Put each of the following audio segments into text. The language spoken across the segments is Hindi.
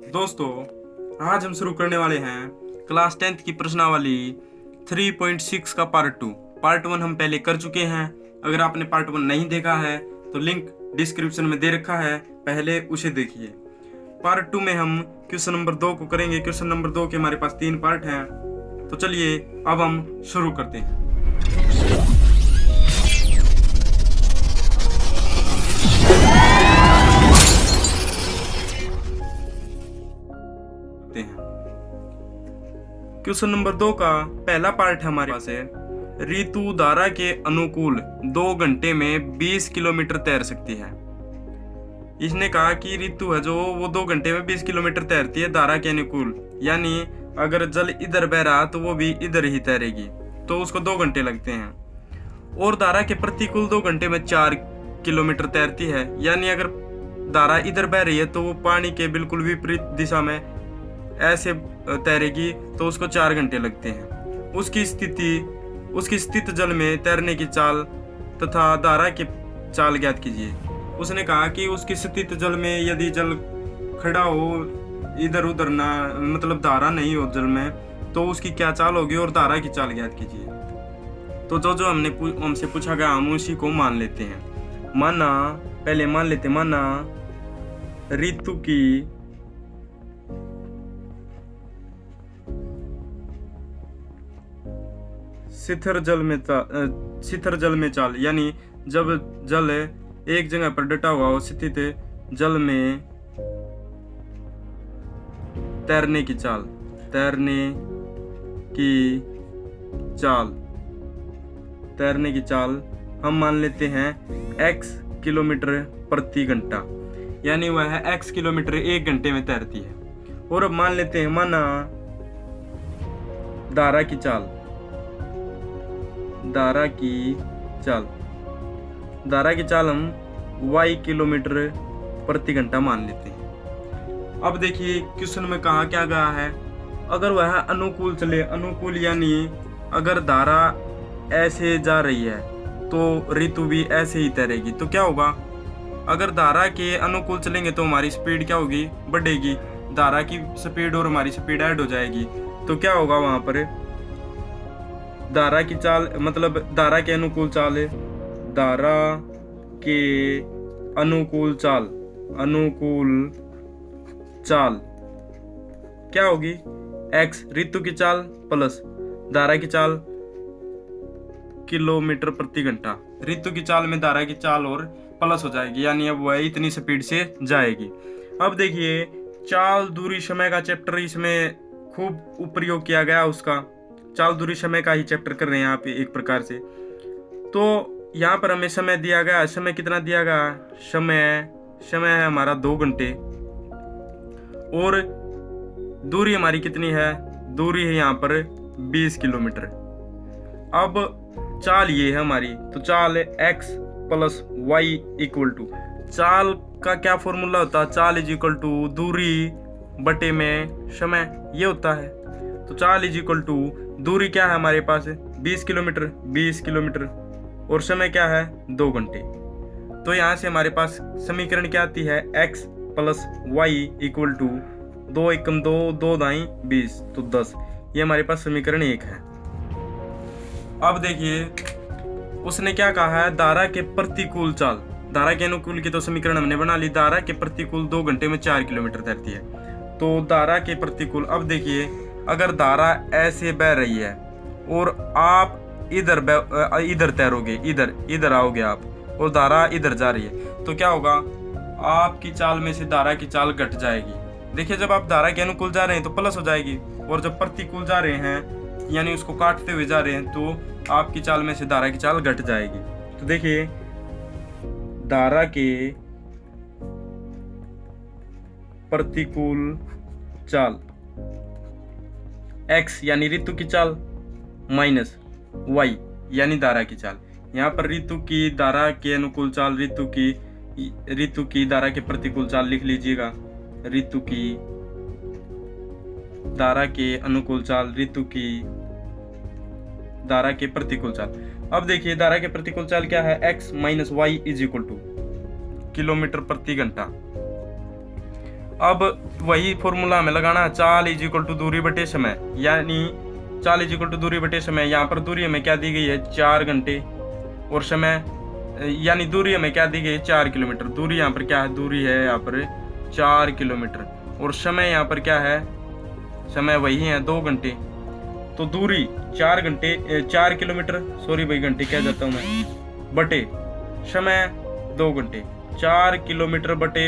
दोस्तों, आज हम शुरू करने वाले हैं क्लास 10th की प्रश्नावली 3.6 का पार्ट 1 हम पहले कर चुके हैं। अगर आपने पार्ट 1 नहीं देखा है तो लिंक डिस्क्रिप्शन में दे रखा है, पहले उसे देखिए। पार्ट 2 में हम क्वेश्चन नंबर 2 को करेंगे। क्वेश्चन नंबर 2 के हमारे पास 3 पार्ट हैं, तो चलिए अब हम शुरू करते हैं। क्वेश्चन नंबर 2 का पहला पार्ट हमारे पास है, ऋतु धारा के अनुकूल 2 घंटे में 20 किलोमीटर तैर सकती है। इसने कहा कि ऋतु है जो वो 2 घंटे में 20 किलोमीटर तैरती है धारा के अनुकूल, यानी अगर जल इधर बह रहा तो वो भी इधर ही तैरेगी, तो उसको 2 घंटे लगते हैं। और धारा के प्रतिकूल 2 घंटे में 4 किलोमीटर तैरती है, यानी अगर धारा इधर बह रही है तो वो पानी के बिल्कुल विपरीत दिशा में ऐसे तैरेगी, तो उसको 4 घंटे लगते हैं। उसकी स्थित जल में तैरने की चाल तथा धारा की चाल ज्ञात कीजिए। उसने कहा कि उसकी स्थित जल में यदि जल खड़ा हो, इधर उधर ना, मतलब धारा नहीं हो जल में, तो उसकी क्या चाल होगी और धारा की चाल ज्ञात कीजिए। तो जो जो हमसे पूछा गया हम उसी को मान लेते हैं। माना ऋतु की शिथिर जल में चाल, यानी जब जल एक जगह पर डटा हुआ हो, स्थित जल में तैरने की चाल हम मान लेते हैं x किलोमीटर प्रति घंटा, यानी वह x किलोमीटर 1 घंटे में तैरती है। और अब मान लेते हैं, माना धारा की चाल हम y किलोमीटर प्रति घंटा मान लेते हैं। अब देखिए क्वेश्चन में कहा क्या गया है, अगर वह अनुकूल चले, अनुकूल यानी अगर धारा ऐसे जा रही है तो ऋतु भी ऐसे ही तैरेगी। तो क्या होगा, अगर धारा के अनुकूल चलेंगे तो हमारी स्पीड क्या होगी, बढ़ेगी। धारा की स्पीड और हमारी स्पीड ऐड हो जाएगी, तो क्या होगा वहां पर धारा की चाल, मतलब धारा के अनुकूल चाल क्या होगी, x ऋतु की चाल प्लस धारा की चाल किलोमीटर प्रति घंटा। ऋतु की चाल में धारा की चाल और प्लस हो जाएगी, यानी अब वह इतनी स्पीड से जाएगी। अब देखिए चाल दूरी समय का चैप्टर इसमें खूब उपयोग किया गया, उसका चाल दूरी समय का ही चैप्टर कर रहे हैं यहाँ पे एक प्रकार से। तो यहाँ पर हमें समय दिया गया, समय कितना दिया गया, समय है हमारा 2 घंटे, और दूरी हमारी कितनी है, दूरी है यहाँ पर 20 किलोमीटर। अब चाल ये है हमारी, तो चाल x plus y equal to, चाल का क्या फॉर्मूला होता है, चाल इज इक्वल टू दूरी बटे में समय, ये होता है। तो चाल इज इक्वल टू दूरी क्या है हमारे पास, 20 किलोमीटर और समय क्या है 2 घंटे। तो यहाँ से हमारे पास समीकरण क्या आती है, x plus y equal to 2 एकम 2, 2 दाई 20, तो 10। ये हमारे पास समीकरण 1 है। अब देखिए उसने क्या कहा है, धारा के प्रतिकूल चाल, धारा के अनुकूल की तो समीकरण हमने बना ली, धारा के प्रतिकूल 2 घंटे में 4 किलोमीटर तैरती है। तो धारा के प्रतिकूल, अब देखिए अगर धारा ऐसे बह रही है और आप इधर तैरोगे, इधर आओगे आप, और धारा इधर जा रही है, तो क्या होगा, आपकी चाल में से धारा की चाल घट जाएगी। देखिए जब आप धारा के अनुकूल जा रहे हैं तो प्लस हो जाएगी, और जब प्रतिकूल जा रहे हैं यानी उसको काटते हुए जा रहे हैं तो आपकी चाल में से धारा की चाल घट जाएगी। तो देखिए धारा के प्रतिकूल चाल x यानी ऋतु की चाल माइनस y यानी धारा की चाल। यहाँ पर ऋतु की धारा के अनुकूल चाल, ऋतु की धारा के प्रतिकूल चाल लिख लीजिएगा, ऋतु की धारा के अनुकूल चाल, ऋतु की धारा के प्रतिकूल चाल। अब देखिए धारा के प्रतिकूल चाल क्या है, x minus y is equal to kilometre प्रति घंटा। अब वही फॉर्मूला हमें लगाना है, चाल इज इक्वल टू दूरी बटे समय, यानी चाल इज इक्वल टू दूरी बटे समय। यहाँ पर दूरी हमें क्या दी गई है 4 घंटे, और समय यानी दूरी हमें क्या दी गई है 4 किलोमीटर। दूरी यहाँ पर क्या है, दूरी है यहाँ पर 4 किलोमीटर, और समय यहाँ पर क्या है, समय वही है 2 घंटे। तो दूरी 4 घंटे 4 किलोमीटर, सॉरी भाई घंटे क्या जाता हूँ मैं, बटे समय 2 घंटे, 4 किलोमीटर बटे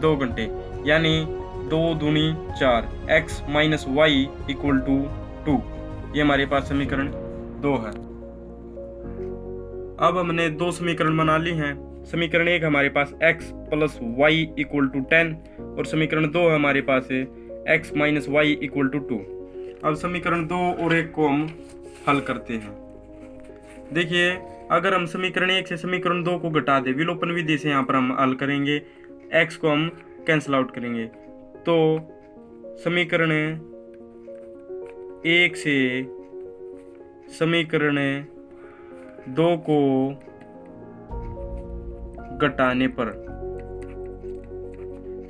2 घंटे, यानी 2 दूनी 4, x minus y equal to 2। ये हमारे पास समीकरण 2 है। अब हमने 2 समीकरण बना ली हैं। समीकरण 1 हमारे पास x plus y equal to 10, और समीकरण 2 हमारे पास है x minus y equal to 2। अब समीकरण 2 और 1 को हम हल करते हैं। देखिए, अगर हम समीकरण 1 से समीकरण 2 को घटा दें, विलोपन विधि से यहाँ पर हम हल करेंगे, x को हम कैंसिल आउट करेंगे, तो समीकरण 1 से समीकरण 2 को घटाने पर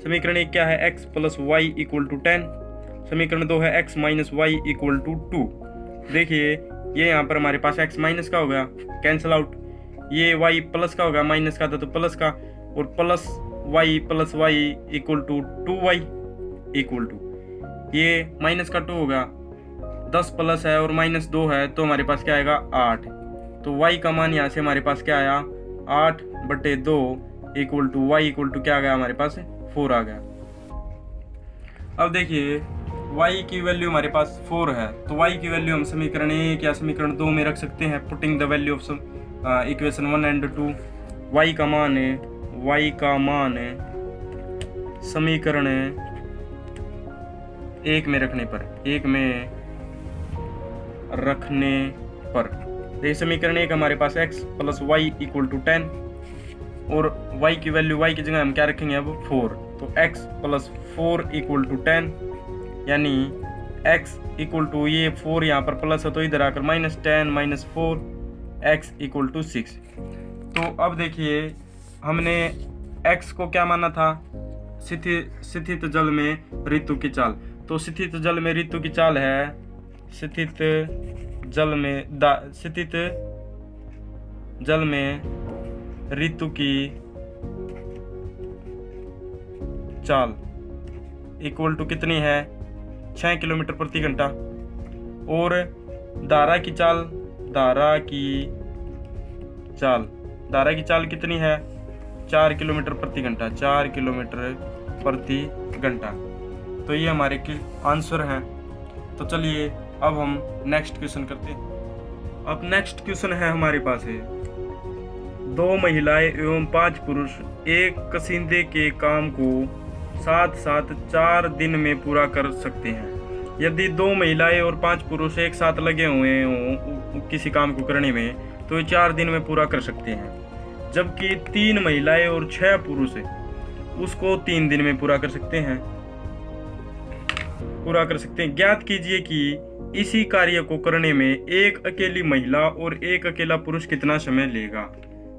समीकरण 1 क्या है, x plus y equal to 10, समीकरण 2 है x minus y equal to 2। देखिए, ये यहाँ पर हमारे पास x माइनस का हो गया, कैंसिल आउट, ये y प्लस का होगा, माइनस का था तो प्लस का, और plus y equal to 2y equal to, ये माइनस का 2 होगा, 10 प्लस है और माइनस 2 है, तो हमारे पास क्या आएगा 8। तो y का मान यहाँ से हमारे पास क्या आया 8 बटे 2 equal to y equal to क्या आ गया हमारे पास 4 आ गया। अब देखिए, y की वैल्यू हमारे पास 4 है, तो y की वैल्यू हम समीकरण 1 या समीकरण 2 में रख सकते हैं, putting the value of equation 1 and 2। y का मान है समीकरण 1 में रखने पर देखिए, समीकरण 1 हमारे पास x plus y equal to 10, और y की वैल्यू y की जगह हम क्या रखेंगे अब 4, तो x प्लस 4 इक्वल टू 10, यानी x इक्वल टू, ये 4 यहाँ पर प्लस है तो इधर आकर minus 10 minus 4, x equal to 6। तो अब देखिए, हमने x को क्या माना था, स्थित जल में ऋतु की चाल। तो स्थित जल में ऋतु की चाल है, स्थित जल में ऋतु की चाल इक्वल टू कितनी है 6 किलोमीटर प्रति घंटा, और धारा की चाल कितनी है 4 किलोमीटर प्रति घंटा, 4 किलोमीटर प्रति घंटा। तो ये हमारे के आंसर हैं। तो चलिए अब हम नेक्स्ट क्वेश्चन करते हैं। अब नेक्स्ट क्वेश्चन है हमारे पास है, 2 महिलाएं एवं 5 पुरुष एक कसीदे के काम को साथ 4 दिन में पूरा कर सकते हैं। यदि 2 महिलाएं और 5 पुरुष एक साथ लगे हुए हों किसी काम को करने में, तो ये 4 दिन में पूरा कर सकते हैं, जबकि 3 महिलाएं और 6 पुरुष उसको 3 दिन में पूरा कर सकते हैं। ज्ञात कीजिए कि इसी कार्य को करने में एक अकेली महिला और एक अकेला पुरुष कितना समय लेगा।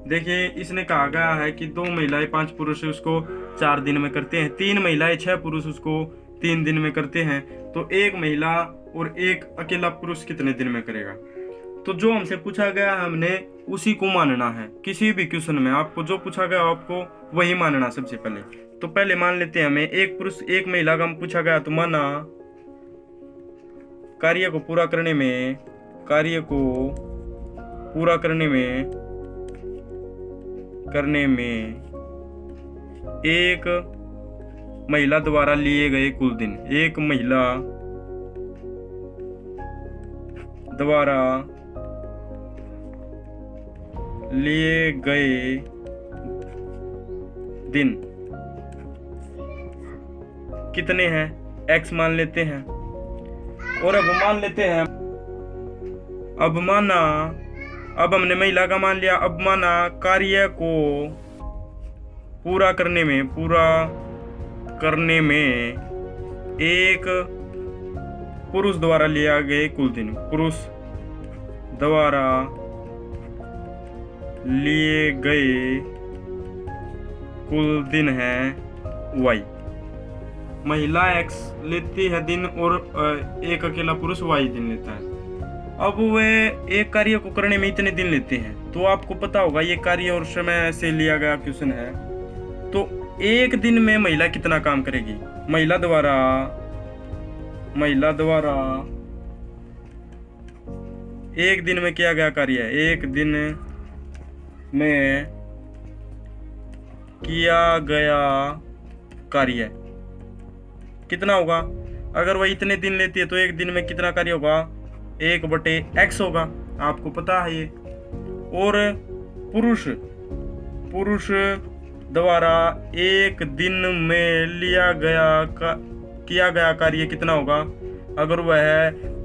देखिए, इसने कहा गया है कि 2 महिलाएं 5 पुरुष उसको 4 दिन में करते हैं, 3 महिलाएं 6 पुरुष उसको 3 दिन में करते हैं, तो एक महिला और एक अकेला पुरुष कितने दिन में करेगा। तो जो हमसे पूछा गया हमने उसी को मानना है। किसी भी क्वेश्चन में आपको जो पूछा गया आपको वही मानना सबसे पहले। तो पहले मान लेते हैं हमें एक पुरुष एक महिला का पूछा गया, तो माना कार्य को पूरा करने में एक महिला द्वारा लिए गए कुल दिन, एक महिला द्वारा लिए गए दिन कितने हैं, x मान लेते हैं। और अब हमने महिला का मान लिया। अब माना कार्य को पूरा करने में एक पुरुष द्वारा लिया गए कुल दिन, पुरुष द्वारा लिए गए कुल दिन है y। महिला x लेती है दिन और एक अकेला पुरुष y दिन लेता है। अब वे एक कार्य को करने में इतने दिन लेते हैं, तो आपको पता होगा ये कार्य और समय से लिया गया क्वेश्चन है। तो एक दिन में महिला कितना काम करेगी? महिला द्वारा एक दिन में किया गया कार्य है, एक दिन में किया गया कार्य कितना होगा? अगर वह इतने दिन लेती है तो एक दिन में कितना कार्य होगा? 1/x होगा, आपको पता है ये। और पुरुष द्वारा एक दिन में किया गया कार्य कितना होगा? अगर वह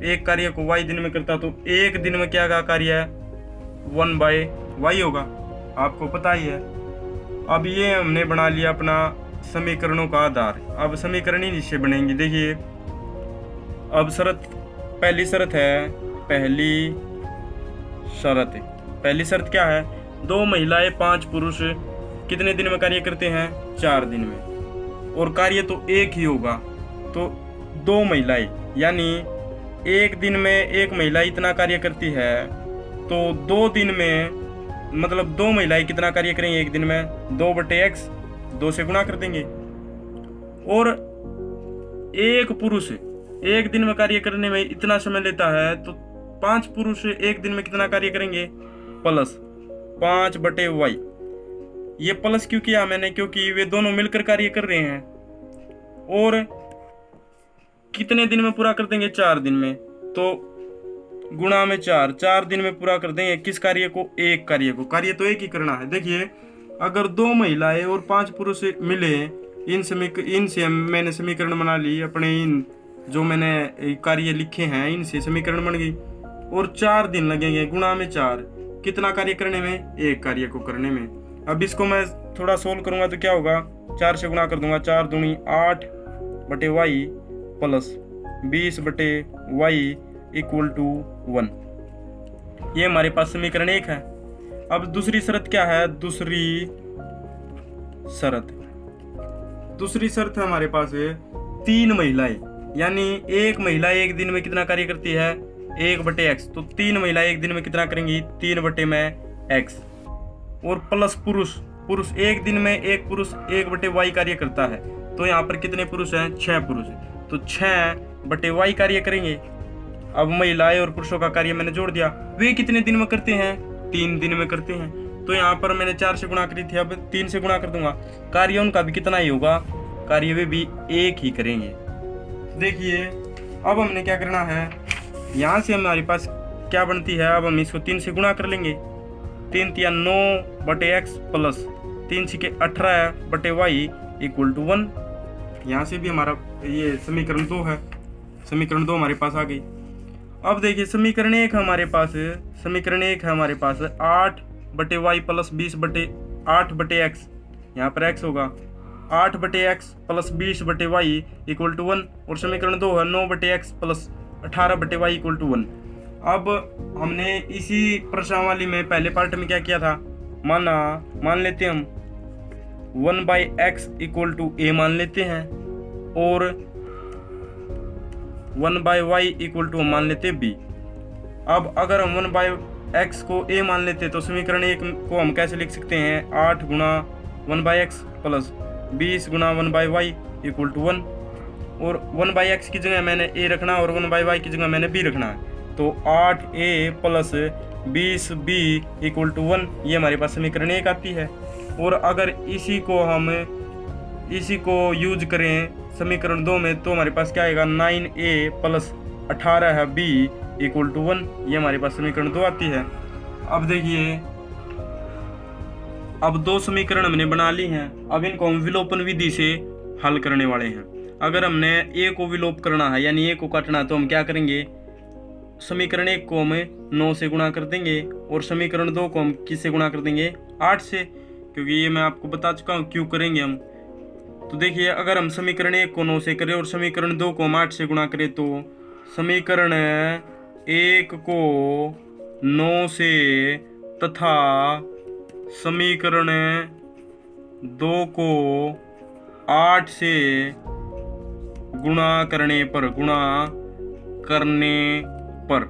एक कार्य को y दिन में करता तो एक दिन में किया गया कार्य 1/y होगा, आपको पता ही है। अब ये हमने बना लिया अपना समीकरणों का आधार। अब समीकरण ही इससे बनेंगे। देखिए, अब पहली शर्त क्या है? 2 महिलाएं 5 पुरुष कितने दिन में कार्य करते हैं? 4 दिन में। और कार्य तो एक ही होगा, तो 2 महिलाएं, यानी एक दिन में एक महिला इतना कार्य करती है, तो 2 दिन में मतलब 2 महिलाएं कितना कार्य करेंगी एक दिन में? 2/x, 2 से गुणा कर देंगे। और एक पुरुष एक दिन में कार्य करने में इतना समय लेता है, तो 5 पुरुष एक दिन में कितना कार्य करेंगे? Plus 5/y। ये प्लस क्यों किया मैंने? क्योंकि वे दोनों मिलकर कार्य कर रहे हैं। और कितने दिन में पूरा कर देंगे? 4 दिन में। तो गुणा में 4 दिन में पूरा कर देंगे। किस कार्य को? एक कार्य को। कार्य तो एक ही करना है। देखिए, अगर 2 महिलाएं और 5 पुरुष मिले, इनसे मैंने समीकरण बना ली अपने, इन जो मैंने कार्य लिखे हैं इनसे समीकरण बन गई। और 4 दिन लगेंगे, गुणा में 4, कितना कार्य करने में? एक कार्य को करने में। अब इसको मैं थोड़ा सोल्व करूंगा तो क्या होगा? 4 से गुणा कर दूंगा, 4 दूनी 8/y प्लस 20/y = 1। ये हमारे पास समीकरण 1 है। अब दूसरी शर्त क्या है? दूसरी शर्त है हमारे पास है 3 महिलाएं, यानी एक महिला एक दिन में कितना कार्य करती है? 1/x। तो 3 महिलाएं एक दिन में कितना करेंगी? 3/x। और प्लस पुरुष एक दिन में एक पुरुष 1/y कार्य करता है, तो यहाँ पर कितने पुरुष हैं? 6 पुरुष, तो 6/y कार्य करेंगे। अब महिलाएं और पुरुषों का कार्य मैंने जोड़ दिया। वे कितने दिन में करते हैं? 3 दिन में करते हैं। तो यहाँ पर मैंने 4 से गुणा करी थी, अब 3 से गुणा कर दूंगा। कार्य उनका भी कितना ही होगा? कार्य वे भी एक ही करेंगे। देखिए, अब हमने क्या करना है, यहाँ से हमारे पास क्या बनती है? अब हम इसको 3 से गुणा कर लेंगे। 3 × 9/x प्लस 3 × 18/y = 1। यहाँ से भी हमारा ये समीकरण 2 है। समीकरण 2 हमारे पास आ गई। अब देखिए, समीकरण 1 हमारे पास है 8/y प्लस 20/8/x, यहाँ पर x होगा 8/x प्लस 20/y = 1। और समीकरण 2 है 9/x प्लस 18/y = 1। अब हमने इसी प्रश्नावली में पहले पार्ट में क्या किया था? मान लेते हम 1/x = a मान लेते हैं, और 1/y = मान लेते b। अब अगर हम 1/x को a मान लेते तो समीकरण 1 को हम कैसे लिख सकते हैं? 8 × 1/x प्लस 20 × 1/y = 1। और 1/x की जगह मैंने a रखना और 1/y की जगह मैंने b रखना है, तो 8a प्लस 20b = 1। ये हमारे पास समीकरण 1 आती है। और अगर इसी को यूज करें समीकरण 2 में, तो हमारे पास क्या आएगा? 9a plus 18b = 1। ये हमारे पास समीकरण 2 आती है। अब देखिए, अब 2 समीकरण हमने बना ली हैं। अब इनको हम विलोपन विधि से हल करने वाले हैं। अगर हमने a को विलोप करना है, यानी a को काटना है, तो हम क्या करेंगे? समीकरण 1 को हम 9 से गुणा कर देंगे, और समीकरण 2 को हम किससे गुणा कर देंगे? 8 से, क्योंकि ये मैं आपको बता चुका हूँ क्यों करेंगे हम। तो देखिए, अगर हम समीकरण 1 को 9 से करें और समीकरण 2 को हम 8 से गुणा करें, तो समीकरण 1 को 9 से तथा समीकरण 2 को 8 से गुणा करने पर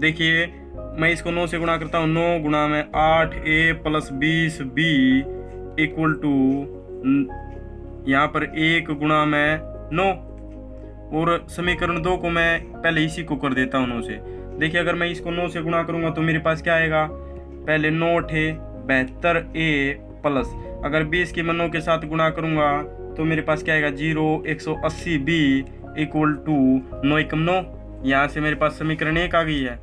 देखिए मैं इसको 9 से गुणा करता हूँ। 9 गुणा में 8a plus 20b equal to यहाँ पर 1 गुणा में 9 और समीकरण 2 को मैं पहले इसी को कर देता हूँ 9 से। देखिए अगर मैं इसको 9 से गुणा करूँगा तो मेरे पास क्या आएगा, पहले 9 थे 72a प्लस अगर 20 की मैं 9 के साथ गुणा करूँगा तो मेरे पास क्या आएगा 0 180b इक्वल टू 9 एकम 9। यहाँ से मेरे पास समीकरण 1 आ गई है।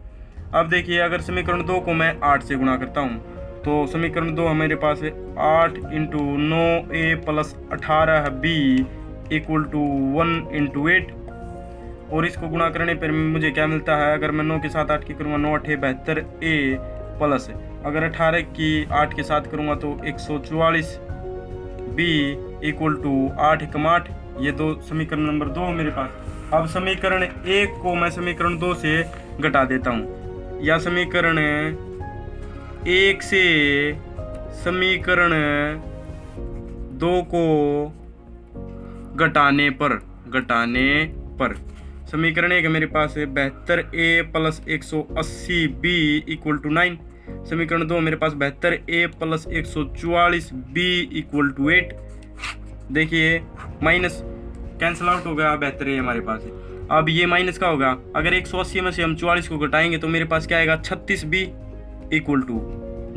अब देखिए अगर समीकरण 2 को मैं 8 से गुणा करता हूँ तो समीकरण 2 मेरे पास है 8 into 9a plus 18b equal to 1 into 8 और इसको गुणा करने पर मुझे क्या मिलता है, अगर मैं 9 के साथ 8 की करूँगा 9 8 72a प्लस अगर 18 की 8 के साथ करूँगा तो 144b इक्वल टू 8 एकम 8। ये दो समीकरण नंबर 2 मेरे पास। अब समीकरण 1 को मैं समीकरण 2 से घटा देता हूँ, या समीकरण 1 से समीकरण 2 को घटाने पर समीकरण 1 मेरे पास है 72a plus 180b equal to 9। समीकरण 2 मेरे पास 72a plus 144b equal to 8। देखिए माइनस कैंसिल आउट हो गया, 72a हमारे पास है। अब ये माइनस का होगा, अगर 180 में से हम 44 को घटाएंगे तो मेरे पास क्या आएगा 36b इक्वल टू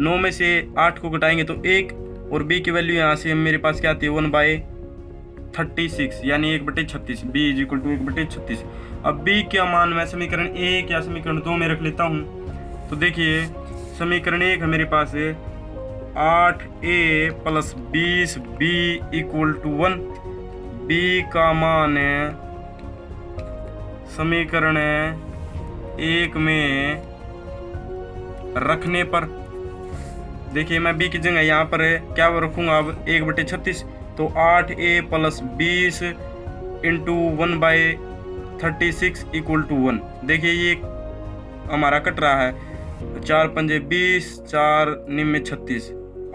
9 में से 8 को घटाएंगे तो 1 और b की वैल्यू यहाँ से मेरे पास क्या आती है 1/36 यानी 1/36 b इज इक्वल टू 1/36। अब b का मान मैं समीकरण 1 या समीकरण 2 में रख लेता हूँ। तो देखिए समीकरण 1 है मेरे पास है 8a plus 20b equal to 1। b का मान है समीकरण 1 में रखने पर, देखिए मैं b की जगह यहाँ पर क्या रखूँगा अब 1/36, तो 8a plus 20 into 1/36 equal to 1। देखिए ये हमारा कट रहा है, 4 पंजे 20 4 निम्न 36,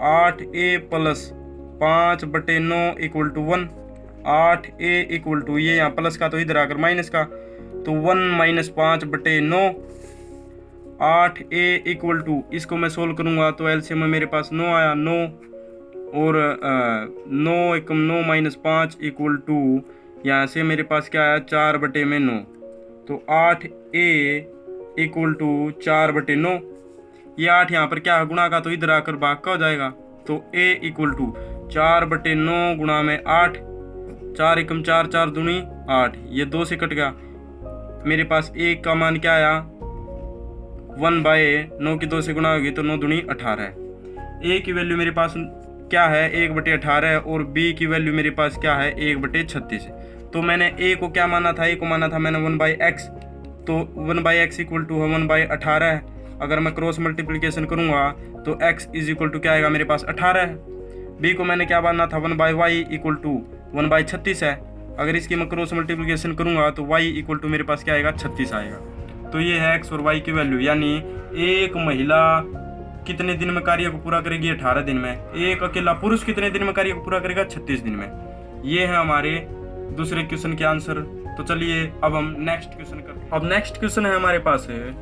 8a plus 5/9 equal to 1। 8a equal to ये यहाँ प्लस का तो इधर आकर माइनस का, तो 1 माइनस 5/9। 8a इक्वल टू इसको मैं सोल्व करूँगा तो एलसीएम में मेरे पास 9 आया, 9 और 9 एकम 9 माइनस 5 इक्वल टू यहाँ से मेरे पास क्या आया 4/9। तो 8a इक्वल टू 4/9। ये 8 यहाँ पर क्या है गुणा का तो इधर आकर भाग का हो जाएगा, तो a इक्वल टू 4/9 गुणा में 8, 4 एकम 4 4 दूनी 8, ये 2 से कट गया। मेरे पास a का मान क्या आया 1/9 की 2 से गुणा होगी तो 9 दूनी 18 है। a की वैल्यू मेरे पास क्या है 1/18 और b की वैल्यू मेरे पास क्या है 1/36। तो मैंने a को क्या माना था, a को माना था मैंने 1/x, तो 1/x इक्वल टू 1/18 है। अगर मैं क्रॉस मल्टीप्लिकेशन करूँगा तो x इज इक्वल टू क्या आएगा मेरे पास 18 है। b को मैंने क्या माना था 1/y इक्वल टू 1/36 है। अगर इसकी मैं क्रॉस मल्टीप्लिकेशन करूँगा तो y इक्वल टू मेरे पास क्या आएगा 36 आएगा। तो ये है x और y की वैल्यू, यानी एक महिला कितने दिन में कार्य को पूरा करेगी 18 दिन में, एक अकेला पुरुष कितने दिन में कार्य को पूरा करेगा 36 दिन में। ये है हमारे दूसरे क्वेश्चन के आंसर। तो चलिए अब हम नेक्स्ट क्वेश्चन करते हैं। अब नेक्स्ट क्वेश्चन है हमारे पास है,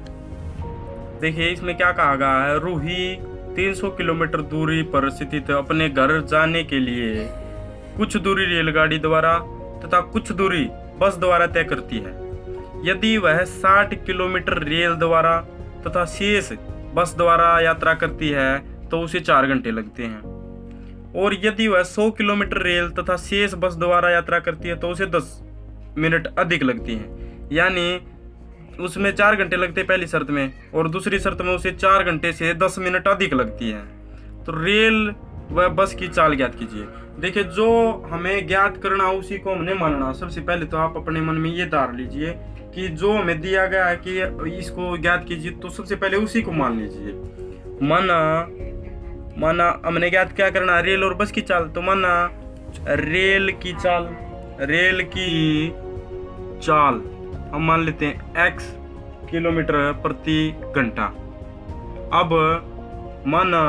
देखिए इसमें क्या कहा गया है, रूही 300 किलोमीटर दूरी पर स्थित अपने घर जाने के लिए कुछ दूरी रेलगाड़ी द्वारा तथा कुछ दूरी बस द्वारा तय करती है। यदि वह 60 किलोमीटर रेल द्वारा तथा शेष बस द्वारा यात्रा करती है तो उसे 4 घंटे लगते हैं, और यदि वह 100 किलोमीटर रेल तथा शेष बस द्वारा यात्रा करती है तो उसे 10 मिनट अधिक लगती हैं। यानी उसमें 4 घंटे लगते हैं पहली शर्त में, और दूसरी शर्त में उसे 4 घंटे से 10 मिनट अधिक लगती है। तो रेल व बस की चाल ज्ञात कीजिए। देखिए जो हमें ज्ञात करना उसी को हमने मानना। सबसे पहले तो आप अपने मन में ये धार लीजिए कि जो हमें दिया गया है कि इसको ज्ञात कीजिए, तो सबसे पहले उसी को मान लीजिए। माना हमने ज्ञात क्या करना, रेल और बस की चाल। तो माना रेल की चाल हम मान लेते हैं x किलोमीटर प्रति घंटा। अब माना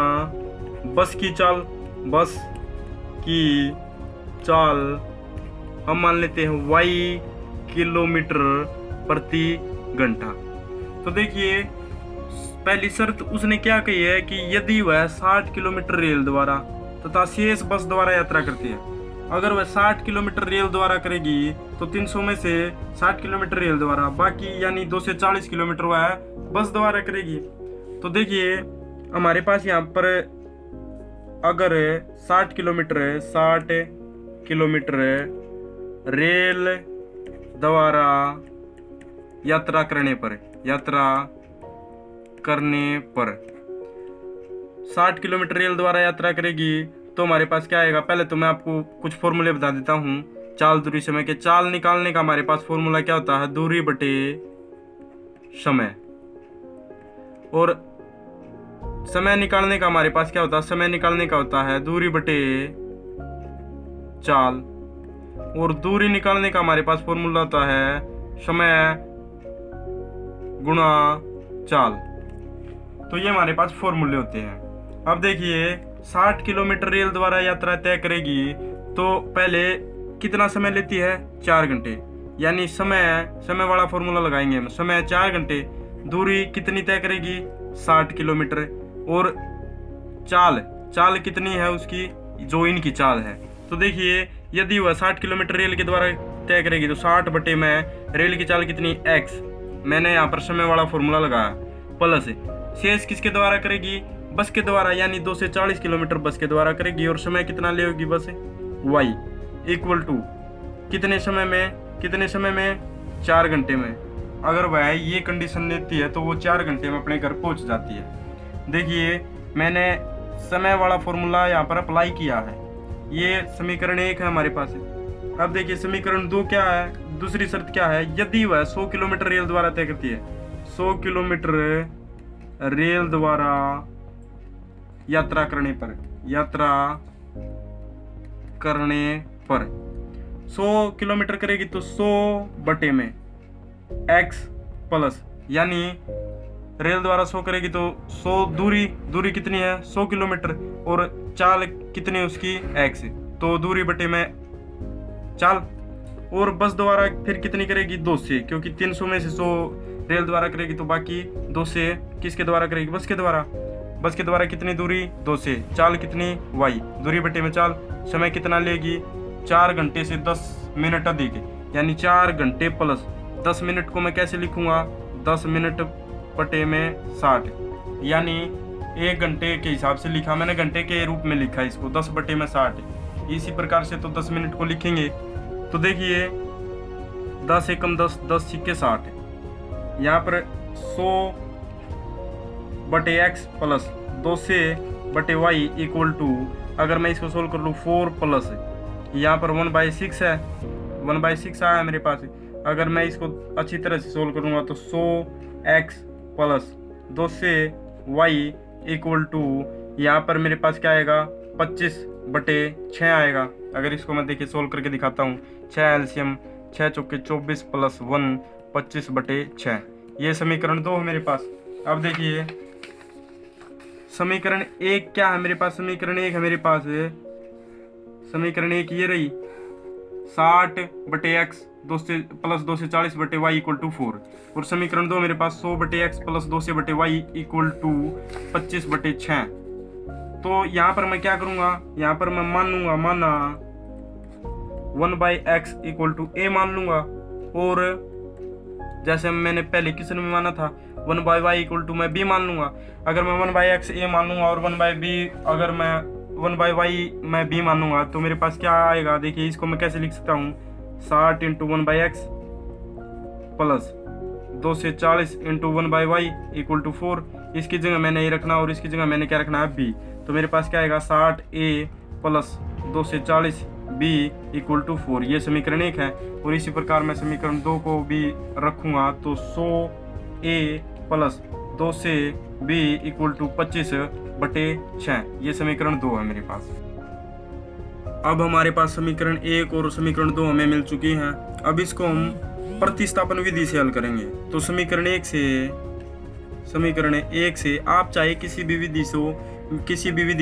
बस की चाल हम मान लेते हैं y किलोमीटर प्रति घंटा। तो देखिए पहली शर्त उसने क्या कही है कि यदि वह 60 किलोमीटर रेल द्वारा तथा शेष बस द्वारा यात्रा करती है। अगर वह 60 किलोमीटर रेल द्वारा करेगी तो 300 में से 60 किलोमीटर रेल द्वारा, बाकी यानी 240 किलोमीटर वह बस द्वारा करेगी। तो देखिए हमारे पास यहाँ पर अगर 60 किलोमीटर है, 60 किलोमीटर रेल द्वारा यात्रा करने पर 60 किलोमीटर रेल द्वारा यात्रा करेगी तो हमारे पास क्या आएगा। पहले तो मैं आपको कुछ फॉर्मूले बता देता हूँ। चाल दूरी समय के चाल निकालने का हमारे पास फॉर्मूला क्या होता है, दूरी बटे समय। और समय निकालने का हमारे पास क्या होता है, समय निकालने का होता है दूरी बटे चाल। और दूरी निकालने का हमारे पास फॉर्मूला होता है समय गुणा चाल। तो ये हमारे पास फॉर्मूले होते हैं। अब देखिए 60 किलोमीटर रेल द्वारा यात्रा तय करेगी तो पहले कितना समय लेती है, 4 घंटे। यानी समय वाला फॉर्मूला लगाएंगे हम, समय 4 घंटे। दूरी कितनी तय करेगी, 60 किलोमीटर। और चाल कितनी है उसकी, जो इनकी चाल है। तो देखिए यदि वह 60 किलोमीटर रेल के द्वारा तय करेगी तो 60 बटे में रेल की चाल कितनी, x। मैंने यहाँ पर समय वाला फॉर्मूला लगाया, प्लस शेष किसके द्वारा करेगी, बस के द्वारा। यानी 240 किलोमीटर बस के द्वारा करेगी। और समय कितना लेगी बस, y इक्वल टू कितने समय में 4 घंटे में। अगर वह ये कंडीशन लेती है तो वो 4 घंटे में अपने घर पहुंच जाती है। देखिए मैंने समय वाला फॉर्मूला यहाँ पर अप्लाई किया है। ये समीकरण 1 है हमारे पास। अब देखिए समीकरण 2 क्या है, दूसरी शर्त क्या है, यदि वह 100 किलोमीटर रेल द्वारा तय करती है, 100 किलोमीटर रेल द्वारा यात्रा करने पर 100 किलोमीटर करेगी तो 100 बटे में x प्लस, यानी रेल द्वारा 100 करेगी तो 100 दूरी कितनी है, 100 किलोमीटर। और चाल कितनी है उसकी, x। तो दूरी बटे में चाल। और बस द्वारा फिर कितनी करेगी, 2 से, क्योंकि 300 में से 100 रेल द्वारा करेगी तो बाकी 2 से किसके द्वारा करेगी, बस के द्वारा कितनी दूरी, 2 से। चाल कितनी, y। दूरी बटे में चाल। समय कितना लेगी, 4 घंटे से 10 मिनट अधिक, यानी 4 घंटे प्लस 10 मिनट को मैं कैसे लिखूंगा, 10 मिनट बटे में 60, यानी 1 घंटे के हिसाब से लिखा मैंने, घंटे के रूप में लिखा इसको, 10 बटे में 60। इसी प्रकार से तो 10 मिनट को लिखेंगे। तो देखिए 10 एकम 10, 10 सिक्के 60। यहाँ पर 100 बटे x प्लस 2 से बटे y इक्वल टू, अगर मैं इसको सोल्व कर लूँ 4 प्लस यहाँ पर 1/6 है, 1/6 आया मेरे पास। अगर मैं इसको अच्छी तरह से सोल्व करूँगा तो 100x प्लस 2 से y इक्वल टू, यहाँ पर मेरे पास क्या आएगा, 25/6 आएगा। अगर इसको मैं देखिए सोल्व करके दिखाता हूँ, 6 एलसीएम 6 चौके 24 प्लस 1 25/6। ये समीकरण 2 है मेरे पास। अब देखिए समीकरण 1 क्या है मेरे पास, समीकरण 1 है मेरे पास, समीकरण 1 ये रही, 60/x 2 से प्लस 2 से 40/y इक्वल टू 4। और समीकरण 2 मेरे पास 100/x प्लस 2 से बटे y इक्वल टू 25/6। तो यहाँ पर मैं क्या करूँगा, यहाँ पर मैं माना 1/x इक्वल टू a मान लूँगा। और जैसे मैंने पहले क्वेश्चन में माना था 1/y इक्वल टू मैं b मान लूँगा। अगर मैं 1/x a मान लूँगा और 1/b, अगर मैं 1/y मैं b मान लूँगा तो मेरे पास क्या आएगा, देखिए इसको मैं कैसे लिख सकता हूँ, 60 इंटू 1/x प्लस 2 से 40 इंटू 1/y इक्वल टू 4। इसकी जगह मैंने ये रखना और इसकी जगह मैंने क्या रखना है, b। तो मेरे पास क्या आएगा, 60a प्लस 2 से 40b इक्वल टू 4। ये समीकरण 1 है। और इसी प्रकार मैं समीकरण 2 को भी रखूँगा तो 100a प्लस 2 से b इक्वल टू 25/6। ये समीकरण 2 है मेरे पास। अब हमारे पास समीकरण 1 और समीकरण 2 हमें मिल चुकी हैं। अब इसको हम प्रतिस्थापन विधि से हल करेंगे। तो समीकरण 1 से आप चाहे किसी भी विधि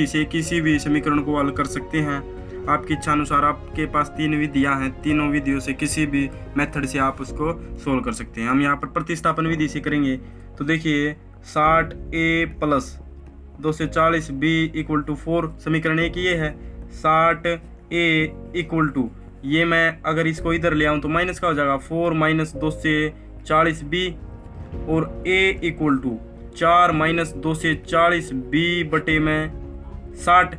से किसी भी समीकरण को हल कर सकते हैं। आपकी इच्छा अनुसार आपके पास 3 विधियां हैं, तीनों विधियों से किसी भी मेथड से आप उसको सोल्व कर सकते हैं। हम यहाँ पर प्रतिस्थापन विधि से करेंगे। तो देखिए 60a plus 240b equal to 4, समीकरण एक ये है। 60a इक्वल टू, ये मैं अगर इसको इधर ले आऊँ तो माइनस का हो जाएगा 4 माइनस 240b, और a equal to 4 minus 240b बटे में 60।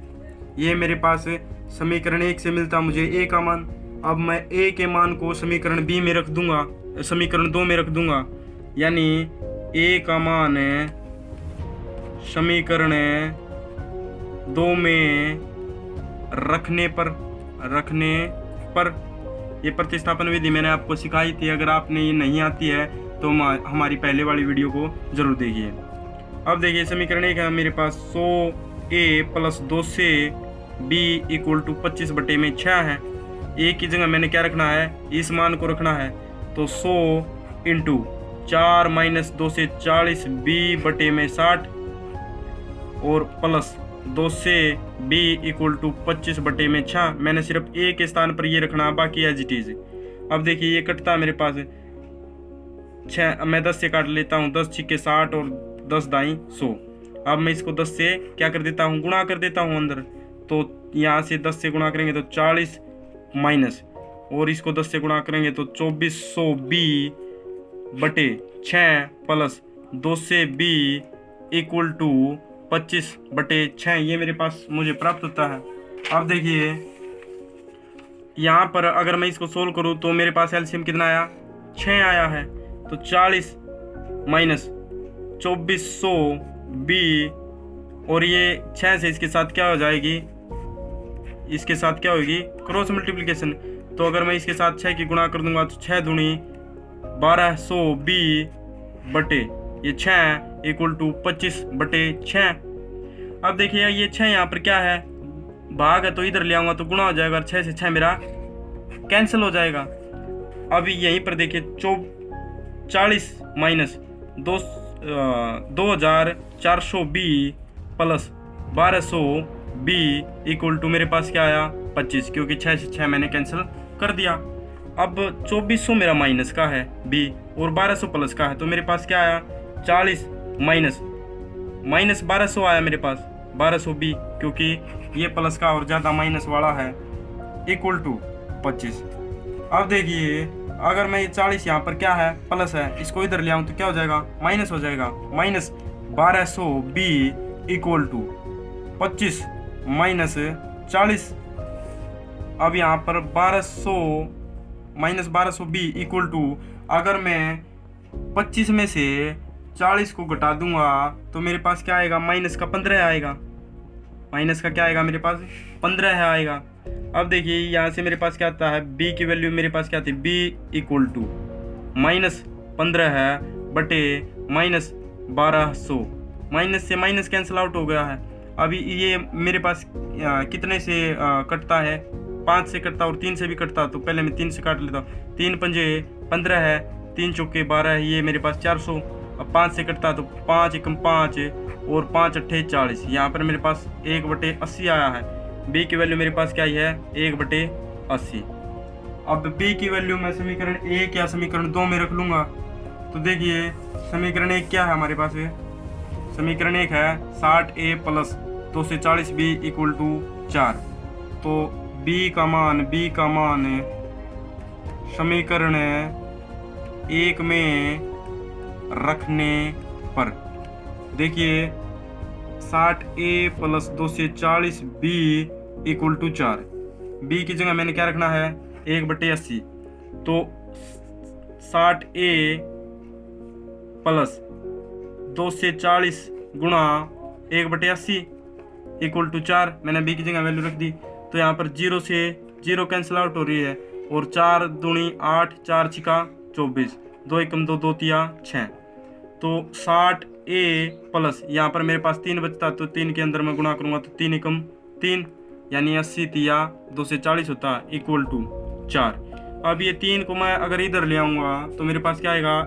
ये मेरे पास समीकरण एक से मिलता मुझे a का मान। अब मैं a के मान को समीकरण b में रख दूंगा, समीकरण 2 में रख दूंगा, यानी a का मान समीकरण 2 में रखने पर ये प्रतिस्थापन विधि मैंने आपको सिखाई थी। अगर आपने ये नहीं आती है तो हमारी पहले वाली वीडियो को जरूर देखिए। अब देखिए समीकरण एक है मेरे पास 100a plus 200b equal to 25 बटे में 6 है। a की जगह मैंने क्या रखना है, इस मान को रखना है। तो 100 इंटू 4 माइनस 240b बटे में 60 और प्लस 200b इक्वल टू 25 बटे में 6। मैंने सिर्फ a के स्थान पर ये रखना, बाकी एज इट इज। अब देखिए ये कटता है मेरे पास 6, मैं 10 से काट लेता हूँ। 10 छिक्के 60 और 10 दाई 100। अब मैं इसको 10 से क्या कर देता हूँ, गुणा कर देता हूँ अंदर। तो यहाँ से 10 से गुणा करेंगे तो 40 माइनस, और इसको 10 से गुणा करेंगे तो 2400b बटे 6 प्लस 200b इक्वल टू 25 बटे 6। ये मेरे पास मुझे प्राप्त होता है। अब देखिए यहाँ पर अगर मैं इसको सोल्व करूँ तो मेरे पास एलसीएम कितना आया, 6 आया है। तो 40 माइनस 2400b, और ये 6 से इसके साथ क्या हो जाएगी, इसके साथ क्या होगी, क्रॉस मल्टीप्लिकेशन। तो अगर मैं इसके साथ 6 की गुणा कर दूंगा तो 6 दूनी 1200b बटे ये 6 इक्वल टू 25 बटे 6। अब देखिए ये 6 यहाँ पर क्या है, भाग है, तो इधर ले आऊंगा तो गुणा हो जाएगा, 6 से 6 मेरा कैंसिल हो जाएगा। अभी यहीं पर देखिए 40 minus 2400b plus 1200b equal to मेरे पास क्या आया 25, क्योंकि 6 से 6 मैंने कैंसिल कर दिया। अब 2400 मेरा माइनस का है b और 1200 प्लस का है, तो मेरे पास क्या आया 40 माइनस 1200 आया मेरे पास 1200b, क्योंकि ये प्लस का और ज़्यादा माइनस वाला है, इक्वल टू 25। अब देखिए अगर मैं ये 40 यहाँ पर क्या है प्लस है, इसको इधर ले आऊँ तो क्या हो जाएगा, माइनस हो जाएगा। Minus 1200b equal to 25 minus 40। अब यहाँ पर 1200 माइनस 1200b इक्वल टू, अगर मैं 25 में से 40 को घटा दूंगा तो मेरे पास क्या आएगा, माइनस का 15 आएगा। माइनस का क्या आएगा मेरे पास 15 आएगा। अब देखिए यहाँ से मेरे पास क्या आता है, b की वैल्यू मेरे पास क्या आती है, b इक्वल टू माइनस 15 है बटे माइनस 1200। माइनस से माइनस कैंसिल आउट हो गया है। अभी ये मेरे पास कितने से कटता है, 5 से कटता और 3 से भी कटता। तो पहले मैं 3 से काट लेता हूँ। 3 पंजे 15 है, 3 चौके 12 है, ये मेरे पास 400। अब 5 से कटता तो 5 एकम 5 और 5 अट्ठे 40। यहाँ पर मेरे पास 1/80 आया है। b की वैल्यू मेरे पास क्या ही है 1/80। अब b की वैल्यू मैं समीकरण 1 या समीकरण 2 में रख लूँगा। तो देखिए समीकरण 1 क्या है हमारे पास, समीकरण 1 है 60a plus 240b equal to 4। तो b का मान समीकरण 1 में रखने पर देखिए 60a plus 240b equal to 4। b की जगह मैंने क्या रखना है 1/80। तो 60a प्लस 240 गुणा 1/80 इक्वल टू 4। मैंने b की जगह वैल्यू रख दी। तो यहाँ पर 0 से 0 कैंसिल आउट हो रही है, और 4 दूनी 8, 4 छिका 24, 2 एकम 2, 2 तिया 6। तो 60a प्लस यहाँ पर मेरे पास 3 बचता, तो 3 के अंदर मैं गुणा करूँगा तो 3 एकम 3, यानी 80 तिया 2 से 40 होता है इक्वल टू 4। अब ये 3 को मैं अगर इधर ले आऊँगा तो मेरे पास क्या आएगा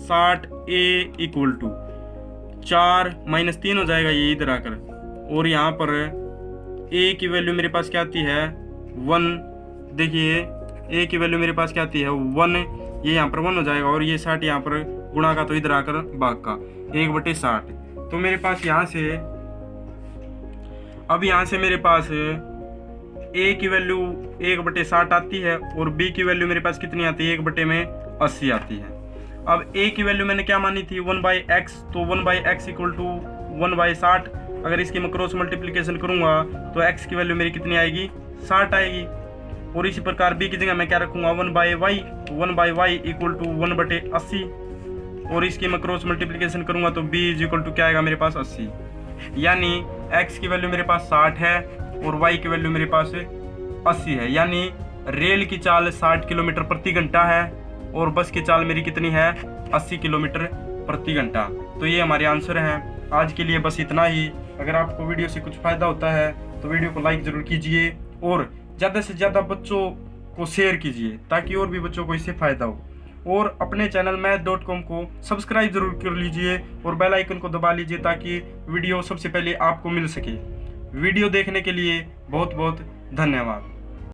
60a इक्वल टू 4 माइनस 3 हो जाएगा ये इधर आकर, और यहाँ पर a की वैल्यू मेरे पास क्या आती है 1, देखिए ए की वैल्यू मेरे पास क्या आती है 1, ये यहाँ पर 1 हो जाएगा और ये 60 यहाँ पर गुणा का तो इधर आकर भाग का 1/60। तो मेरे पास यहाँ से, अब यहाँ से मेरे पास ए की वैल्यू 1/60 आती है और बी की वैल्यू मेरे पास कितनी आती है 1/80 आती है। अब ए की वैल्यू मैंने क्या मानी थी 1/x, तो 1/x इक्वल टू 1/60। अगर इसकी मैं क्रॉस मल्टीप्लीकेशन करूंगा तो x की वैल्यू मेरी कितनी आएगी 60 आएगी। और इसी प्रकार b की जगह मैं क्या रखूंगा 1/y, 1/y इक्वल टू 1/80। और इसकी मैं क्रॉस मल्टीप्लीकेशन करूंगा तो b इज इक्वल टू क्या आएगा मेरे पास 80। यानी x की वैल्यू मेरे पास 60 है और y की वैल्यू मेरे पास 80 है। यानी रेल की चाल 60 किलोमीटर प्रति घंटा है और बस की चाल मेरी कितनी है 80 किलोमीटर प्रति घंटा। तो ये हमारे आंसर हैं। आज के लिए बस इतना ही। अगर आपको वीडियो से कुछ फ़ायदा होता है तो वीडियो को लाइक ज़रूर कीजिए और ज़्यादा से ज़्यादा बच्चों को शेयर कीजिए ताकि और भी बच्चों को इससे फ़ायदा हो। और अपने चैनल math.com को सब्सक्राइब ज़रूर कर लीजिए और बेल आइकन को दबा लीजिए ताकि वीडियो सबसे पहले आपको मिल सके। वीडियो देखने के लिए बहुत बहुत धन्यवाद।